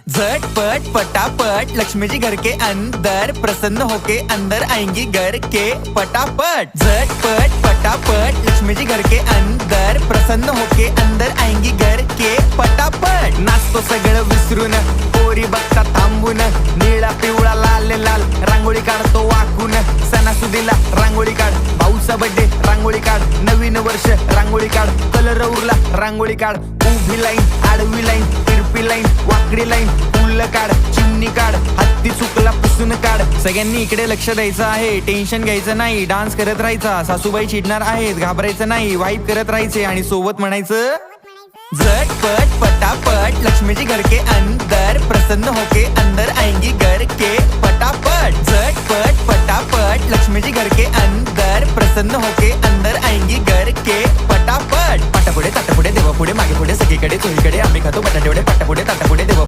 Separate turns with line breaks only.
झटपट पटापट लक्ष्मी जी घर के अंदर प्रसन्न होके अंदर आएंगी घर के पटापट। झटपट पटापट लक्ष्मी जी घर के अंदर प्रसन्न होके अंदर आएंगी घर के पटापट। नाचतो सगळं विसरून पोरी बघता थांबून निळा पिवळा लाल लाल रांगोळी काढतो वाकून। सणासुदीला रांगोळी काढ, भाऊचा बर्थडे रांगोळी काढ, नवीन वर्ष रांगोळी काढ, कलर उरला रांगोळी काढ, उभी लाईन आडवी लाईन तिरपी लाईन वाकडी लाईन फुल काढ, चिमणी काढ, हत्ती चुकला पुसून काढ। सगळ्यांनी इकडे लक्ष द्यायचं आहे, टेन्शन घ्यायचं नाही, डान्स करत राहायचा। सासूबाई चिडणार आहेत, घाबरायचं नाही, वाईब करत राहायचे आणि सोबत म्हणायचं झटपट पटापट लक्ष्मी जी घर के अंदर प्रसन्न होके अंदर आएंगी घर के पटापट। झटपट पटापट लक्ष्मी जी घर के अंदर प्रसन्न होके अंदर आएंगी घर के पटापट। पाटापुढे ताटापुढे देवापुढे मागे पुढे सगळीकडे चोहीकडे आम्ही खातो बटाटेवडे पाटापुढे ताटापुढे देवा